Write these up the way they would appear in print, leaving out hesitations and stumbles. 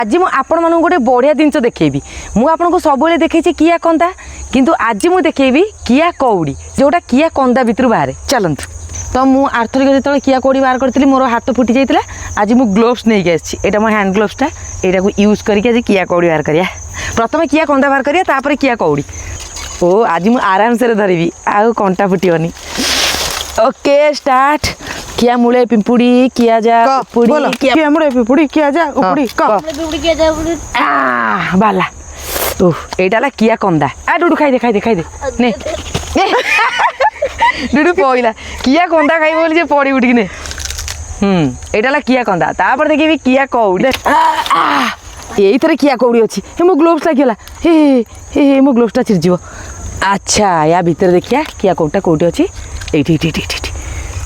आज मुझे आपण गोटे बढ़िया जिनस देखेबी मुझे सब देखी किया कंदा किंतु आज मुझे देखेबी किया कौड़ी जोटा किया कंदा भितर बाहर चलतु तो मुझ आरथरिक जो किया कौड़ी बाहर करी मोर हाथ फुटी जाता आज मुझे ग्लोव्स नहीं आसी मो हैंड ग्लोव्सटा यहाँ यूज करके किया कौड़ी बाहर करिया प्रथम किया कंदा बाहर करिया तापर किया कौड़ी ओ आज मुझे आराम से धरबी आउ कंटा फुटनी ओके स्टार्ट किया मुळे पिंपुड़ी किया जा पुड़ी किया मुळे पिंपुड़ी किया जा उपुड़ी बाला ओह एटाला किया कंदा आ डुडू खाई दे ने डुडू पइला किया कंदा खाई बोली जे पड़ी उठी ने एटाला किया कंदा तापर देखिबी किया कौड़ी एई थरे किया कौड़ी अछि हे मो ग्लोव्स लागिला हे मो ग्लोव्सटा छिर जीवो अच्छा या भीतर देखिया किया कौटा कोठी अछि एठी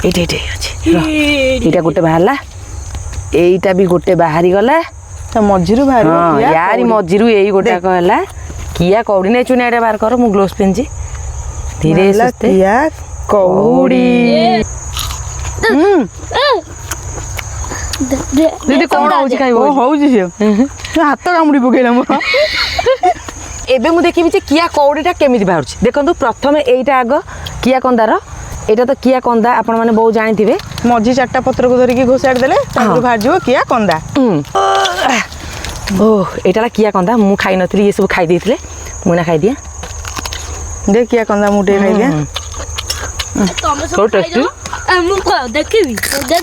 एटा गोटे बाहरला एटा भी गोटे बाहरी गला तो मझिरु बाहर यार मझिरु एई गोटा कहला किया कौड़ी ने चुने एटा बाहर कर मु ग्लोव्स पेंजी धीरे सुस्ते किया कौड़ी दीदी कोन होउची खाइबो ओ होउची से हाथ कामुडी पकेला मो एबे मु देखिबी जे किया कौड़ीटा केमिति बाहरची देखंतु प्रथमे एइटा आग किया कंदार एटा तो किया कंदा आपण माने बहुत जानिथिबे मझी चारटा पत्र को धरिकी घोषाड़ देले तापर बाहर जीवो किया कंदा ओह एटाला किया कंदा मु खाइ नथली ये सब खाइ देथिले मुना खाइ दिया देख किया कंदा मुटे खाइ दिया तो टेस्टी मु को देखिबी दे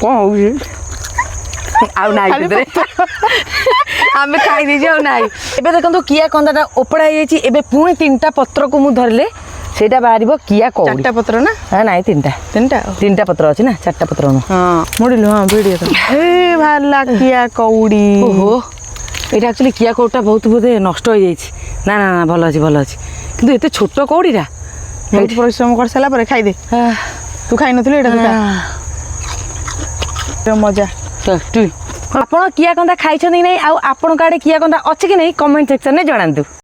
कोन होउची आउ नाइ दे आमे खाइ दे जाउ नाइ एबे देखंतु किया कंदाटा ओपडा हेची एबे पुणी तीनटा पत्र को मु धरले सेटा बाहरिबो किया कौड़ी चारटा पत्र ना हां नाइ तीनटा पत्र अछि ना चारटा पत्र न हां मोडिलो हां वीडियो तो ए भाला किया कौड़ी ओहो एटा एक्चुअली किया कौड़टा बहुत बोधे नष्ट हो जाइछि ना ना ना भलो अछि किंतु एते छोटो कौड़ीरा बहुत परिश्रम कर साला पर खाइ दे तू खाइ नथले एटा तो मजा ଆପଣ କିଆ କନ୍ଦା ଖାଇଛନ୍ତି କି ନାହିଁ ଆଉ ଆପଣଙ୍କ ଆଡ଼େ କିଆ କନ୍ଦା ଅଛି କି ନାହିଁ କମେଣ୍ଟ ସେକ୍ସନରେ ଜଣାନ୍ତୁ।